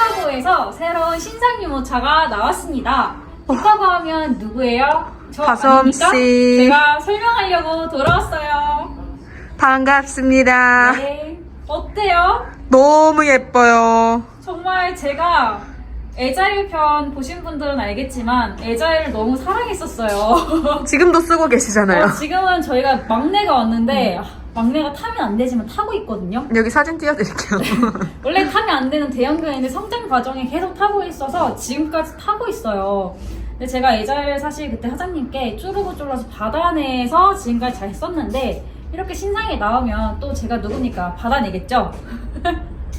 피카고에서 새로운 신상 유모차가 나왔습니다. 피카고 하면 누구예요? 저 다솜씨. 아닙니까? 제가 설명하려고 돌아왔어요. 반갑습니다. 네. 어때요? 너무 예뻐요. 정말 제가 에자일 편 보신 분들은 알겠지만 에자일을 너무 사랑했었어요. 지금도 쓰고 계시잖아요. 지금은 저희가 막내가 왔는데 막내가 타면 안 되지만 타고 있거든요. 여기 사진 띄워드릴게요. 원래 타면 안 되는 대형견인데 성장 과정에 계속 타고 있어서 지금까지 타고 있어요. 근데 제가 에자일 사실 그때 사장님께 쪼르고 쫄라서 받아내서 지금까지 잘 썼는데 이렇게 신상이 나오면 또 제가 누굽니까? 받아내겠죠?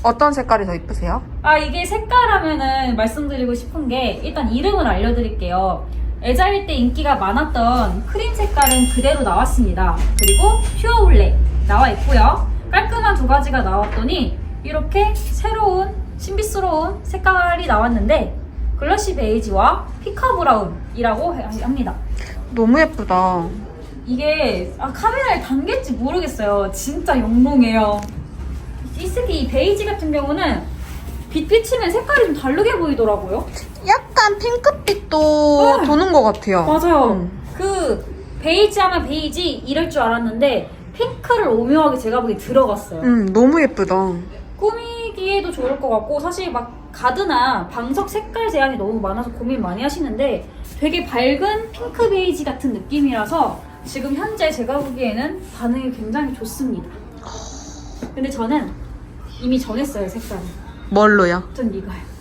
어떤 색깔이 더 이쁘세요? 이게 색깔 하면은 말씀드리고 싶은 게 일단 이름을 알려드릴게요. 에자일 때 인기가 많았던 크림 색깔은 그대로 나왔습니다. 그리고 퓨어 블랙 나와 있고요. 깔끔한 두 가지가 나왔더니 이렇게 새로운 신비스러운 색깔이 나왔는데 글러시 베이지와 피카 브라운이라고 합니다. 너무 예쁘다. 이게 카메라에 담길지 모르겠어요. 진짜 영롱해요. 이 베이지 같은 경우는 빛 비치면 색깔이 좀 다르게 보이더라고요. 약간 핑크빛도 네. 도는 것 같아요. 맞아요. 그 베이지 하면 베이지 이럴 줄 알았는데 핑크를 오묘하게 제가 보기에 들어갔어요. 너무 예쁘다. 꾸미기에도 좋을 것 같고 사실 막 가드나 방석 색깔 제한이 너무 많아서 고민 많이 하시는데 되게 밝은 핑크 베이지 같은 느낌이라서 지금 현재 제가 보기에는 반응이 굉장히 좋습니다. 근데 저는 이미 정했어요, 색깔을. 뭘로요? 전 이거요.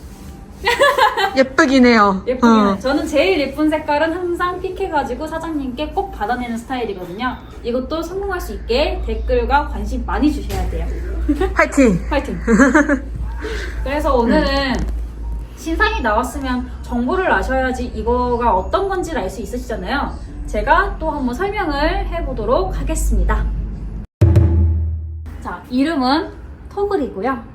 예쁘긴 해요. 예쁘긴 해요. 저는 제일 예쁜 색깔은 항상 픽해가지고 사장님께 꼭 받아내는 스타일이거든요. 이것도 성공할 수 있게 댓글과 관심 많이 주셔야 돼요. 화이팅! 파이팅! 그래서 오늘은 신상이 나왔으면 정보를 아셔야지 이거가 어떤 건지를 알 수 있으시잖아요. 제가 또 한번 설명을 해보도록 하겠습니다. 자, 이름은 토글이고요.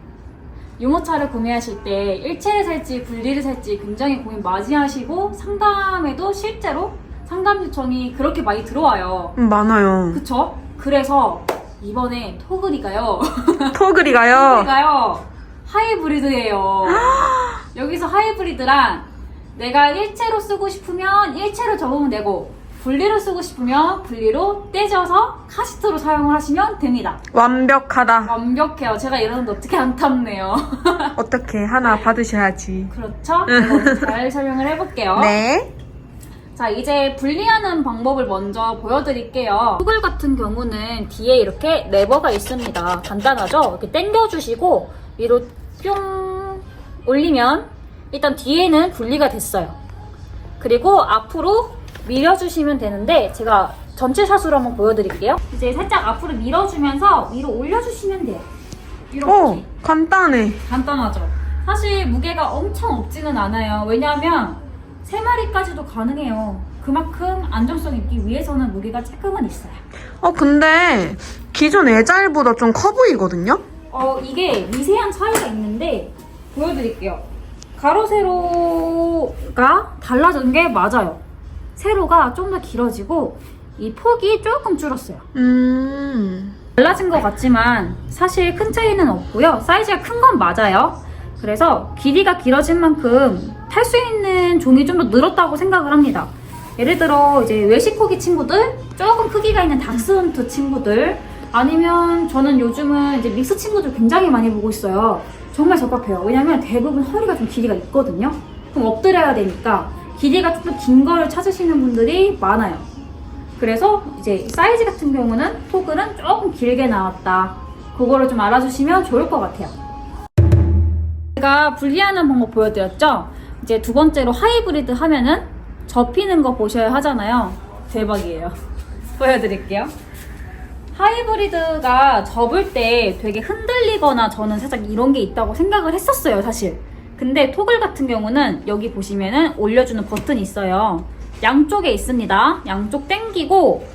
유모차를 구매하실 때 일체를 살지 분리를 살지 굉장히 고민 많이 하시고 상담에도 실제로 상담 요청이 그렇게 많이 들어와요. 많아요. 그쵸? 그래서 이번에 토글이가요. 토글이가요? 하이브리드예요. 여기서 하이브리드란 내가 일체로 쓰고 싶으면 일체로 접으면 되고 분리로 쓰고 싶으면 분리로 떼져서 카시트로 사용을 하시면 됩니다. 완벽하다. 완벽해요. 제가 이러는데 어떻게 안 탐내요. 어떻게 하나 받으셔야지. 그렇죠? 제가 오늘 잘 설명을 해볼게요. 네. 자, 이제 분리하는 방법을 먼저 보여드릴게요. 토글 같은 경우는 뒤에 이렇게 레버가 있습니다. 간단하죠? 이렇게 당겨주시고 위로 뿅 올리면 일단 뒤에는 분리가 됐어요. 그리고 앞으로 밀어주시면 되는데 제가 전체 샷으로 한번 보여드릴게요. 이제 살짝 앞으로 밀어주면서 위로 올려주시면 돼요. 이렇게. 간단해. 간단하죠? 사실 무게가 엄청 없지는 않아요. 왜냐하면 3마리까지도 가능해요. 그만큼 안정성 있기 위해서는 무게가 조금은 있어요. 근데 기존 에자일보다 좀 커 보이거든요? 이게 미세한 차이가 있는데 보여드릴게요. 가로 세로가 달라진 게 맞아요. 세로가 좀 더 길어지고 이 폭이 조금 줄었어요. 달라진 것 같지만 사실 큰 차이는 없고요. 사이즈가 큰 건 맞아요. 그래서 길이가 길어진 만큼 탈 수 있는 종이 좀 더 늘었다고 생각을 합니다. 예를 들어 이제 외식코기 친구들, 조금 크기가 있는 닥스훈트 친구들, 아니면 저는 요즘은 이제 믹스 친구들 굉장히 많이 보고 있어요. 정말 적합해요. 왜냐면 대부분 허리가 좀 길이가 있거든요. 그럼 엎드려야 되니까 길이가 좀 더 긴 거를 찾으시는 분들이 많아요. 그래서 이제 사이즈 같은 경우는 토글은 조금 길게 나왔다. 그거를 좀 알아주시면 좋을 것 같아요. 제가 분리하는 방법 보여드렸죠? 이제 두 번째로 하이브리드 하면은 접히는 거 보셔야 하잖아요. 대박이에요. 보여드릴게요. 하이브리드가 접을 때 되게 흔들리거나 저는 살짝 이런 게 있다고 생각을 했었어요, 사실. 근데 토글 같은 경우는 여기 보시면은 올려주는 버튼이 있어요. 양쪽에 있습니다. 양쪽 당기고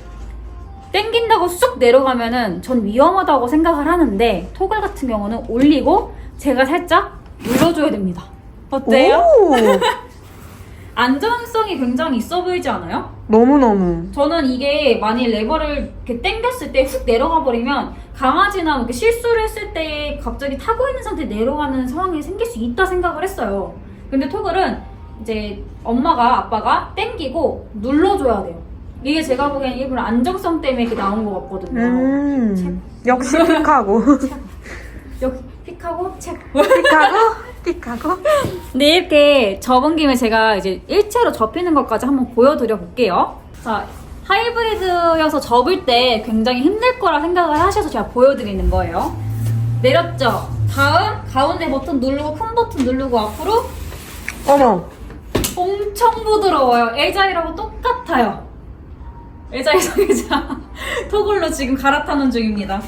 당긴다고 쑥 내려가면은 전 위험하다고 생각을 하는데 토글 같은 경우는 올리고 제가 살짝 눌러줘야 됩니다. 어때요? 안전성이 굉장히 있어 보이지 않아요? 너무너무. 저는 이게 만일 레버를 이렇게 당겼을 때 훅 내려가 버리면 강아지나 이렇게 실수를 했을 때 갑자기 타고 있는 상태에 내려가는 상황이 생길 수 있다 생각을 했어요. 근데 토글은 이제 엄마가 아빠가 당기고 눌러줘야 돼요. 이게 제가 보기엔 일부러 안정성 때문에 이렇게 나온 것 같거든요. 역시 픽하고. 여기 픽하고 책. 픽하고. 근데 이렇게 접은 김에 제가 이제 일체로 접히는 것까지 한번 보여드려 볼게요. 자, 하이브리드여서 접을 때 굉장히 힘들 거라 생각을 하셔서 제가 보여드리는 거예요. 내렸죠? 다음 가운데 버튼 누르고 큰 버튼 누르고 앞으로. 어머. 엄청 부드러워요. 에자이라고 똑같아요. 에자이 성애자 토글로 지금 갈아타는 중입니다.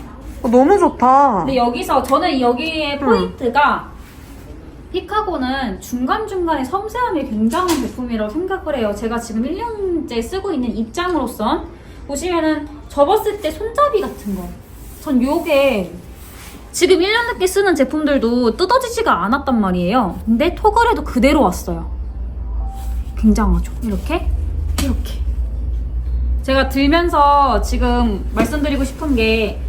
너무 좋다. 근데 여기서 저는 여기에 포인트가 픽하고는 중간중간에 섬세함이 굉장한 제품이라고 생각을 해요. 제가 지금 1년째 쓰고 있는 입장으로선 보시면은 접었을 때 손잡이 같은 거. 전 요게 지금 1년 넘게 쓰는 제품들도 뜯어지지가 않았단 말이에요. 근데 토글에도 그대로 왔어요. 굉장하죠? 이렇게. 제가 들면서 지금 말씀드리고 싶은 게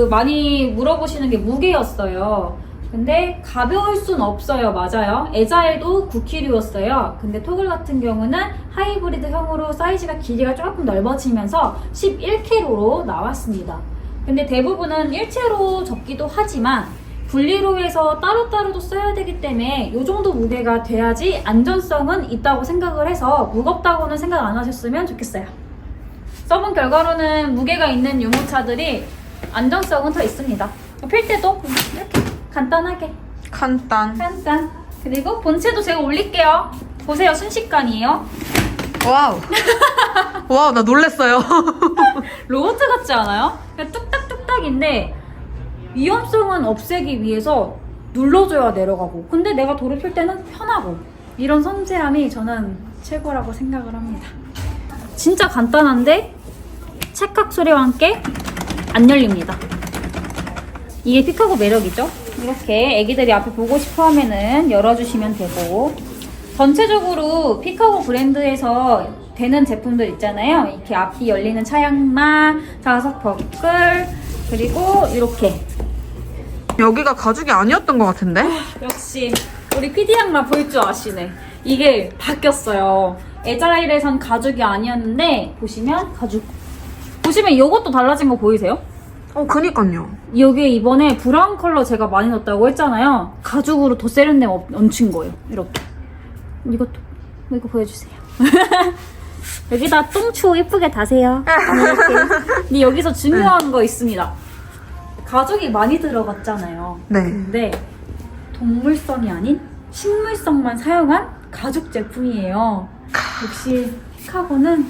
많이 물어보시는 게 무게였어요. 근데 가벼울 순 없어요. 맞아요. 에자일도 9kg였어요. 근데 토글 같은 경우는 하이브리드형으로 사이즈가 길이가 조금 넓어지면서 11kg로 나왔습니다. 근데 대부분은 일체로 접기도 하지만 분리로 해서 따로따로도 써야 되기 때문에 이 정도 무게가 돼야지 안전성은 있다고 생각을 해서 무겁다고는 생각 안 하셨으면 좋겠어요. 써본 결과로는 무게가 있는 유모차들이 안전성은 더 있습니다. 필 때도 이렇게 간단하게 간단. 그리고 본체도 제가 올릴게요. 보세요. 순식간이에요. 와우, 나 놀랬어요. 로봇 같지 않아요? 그냥 뚝딱뚝딱인데 위험성은 없애기 위해서 눌러줘야 내려가고, 근데 내가 도로 필 때는 편하고, 이런 섬세함이 저는 최고라고 생각을 합니다. 진짜 간단한데 찰칵 소리와 함께 안 열립니다. 이게 픽하고 매력이죠. 이렇게 애기들이 앞에 보고 싶어 하면은 열어주시면 되고, 전체적으로 픽하고 브랜드에서 되는 제품들 있잖아요. 이렇게 앞뒤 열리는 차양막, 좌석 버클, 그리고 이렇게. 여기가 가죽이 아니었던 것 같은데? 역시 우리 PD양만 보일 줄 아시네. 이게 바뀌었어요. 에자일에선 가죽이 아니었는데 보시면 가죽. 보시면 이것도 달라진 거 보이세요? 그니까요. 여기에 이번에 브라운 컬러 제가 많이 넣었다고 했잖아요. 가죽으로 더 세련됨 얹힌 거예요. 이렇게. 이거 보여주세요. 여기다 똥추 예쁘게 다세요. 이렇게. 근데 여기서 중요한 거 있습니다. 가죽이 많이 들어갔잖아요. 네. 근데 동물성이 아닌 식물성만 사용한 가죽 제품이에요. 역시 픽하고는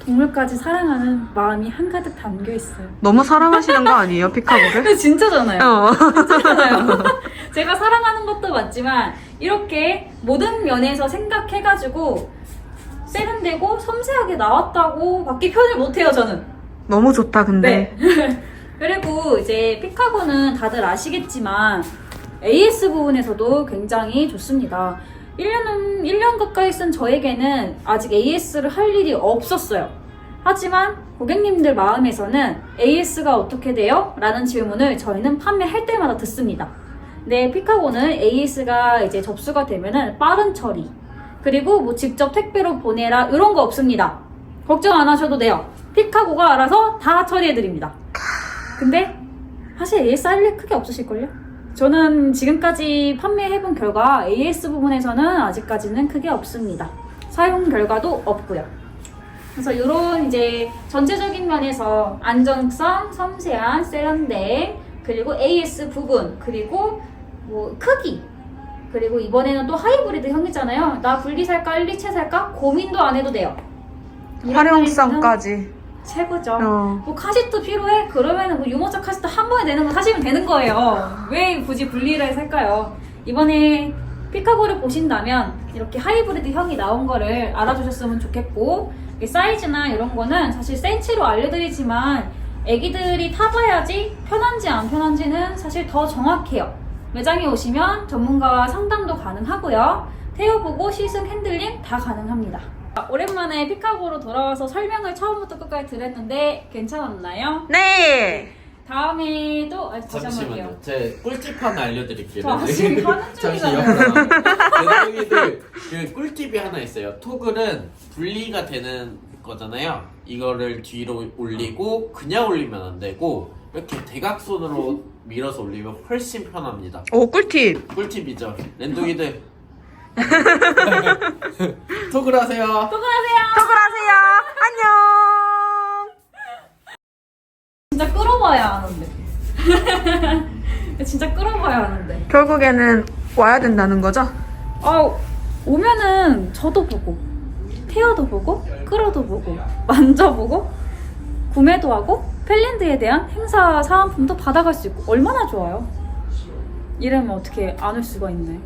동물까지 사랑하는 마음이 한가득 담겨 있어요. 너무 사랑하시는 거 아니에요, 픽하고를? 근데 진짜잖아요. 어. 진짜잖아요. 제가 사랑하는 것도 맞지만 이렇게 모든 면에서 생각해가지고 세련되고 섬세하게 나왔다고 밖에 표현을 못해요, 저는. 너무 좋다, 근데. 네. 그리고 이제 픽하고는 다들 아시겠지만 AS 부분에서도 굉장히 좋습니다. 1년 가까이 쓴 저에게는 아직 AS를 할 일이 없었어요. 하지만 고객님들 마음에서는 AS가 어떻게 돼요? 라는 질문을 저희는 판매할 때마다 듣습니다. 네, 픽하고는 AS가 이제 접수가 되면은 빠른 처리, 그리고 뭐 직접 택배로 보내라 이런 거 없습니다. 걱정 안 하셔도 돼요. 픽하고가 알아서 다 처리해드립니다. 근데 사실 AS 할 일 크게 없으실걸요? 저는 지금까지 판매해본 결과 AS 부분에서는 아직까지는 크게 없습니다. 사용 결과도 없고요. 그래서 이런 이제 전체적인 면에서 안정성, 섬세한 세련됨, 그리고 AS 부분, 그리고 뭐 크기, 그리고 이번에는 또 하이브리드 형이잖아요. 나 분리 살까 일리체 살까 고민도 안 해도 돼요. 활용성까지. 최고죠. 뭐 카시트 필요해? 그러면은 뭐 유모차 카시트 한 번에 내는 거 사시면 되는 거예요. 왜 굳이 분리를 살까요? 이번에 픽하고를 보신다면 이렇게 하이브리드 형이 나온 거를 알아주셨으면 좋겠고, 사이즈나 이런 거는 사실 센치로 알려드리지만 애기들이 타봐야지 편한지 안 편한지는 사실 더 정확해요. 매장에 오시면 전문가와 상담도 가능하고요. 태워보고 시승, 핸들링 다 가능합니다. 오랜만에 피카고로 돌아와서 설명을 처음부터 끝까지 드렸는데 괜찮았나요? 네. 다음에도 다시 한번 잠시만요. 할게요. 제 꿀팁 하나 알려드릴게요. 저 지금 하는 잠시 중이잖아요. 렌둥이들 그 꿀팁이 하나 있어요. 토글은 분리가 되는 거잖아요. 이거를 뒤로 올리고 그냥 올리면 안 되고 이렇게 대각선으로 밀어서 올리면 훨씬 편합니다. 오, 꿀팁. 꿀팁이죠. 렌둥이들 토글 하세요. 수고하세요. 토글하세요. 안녕. 진짜 끌어봐야 하는데. 진짜 끌어봐야 하는데. 결국에는 와야 된다는 거죠? 오면은 저도 보고, 태워도 보고, 끌어도 보고, 만져보고, 구매도 하고, 펠린드에 대한 행사 사은품도 받아갈 수 있고 얼마나 좋아요. 이러면 어떻게 안 올 수가 있나요?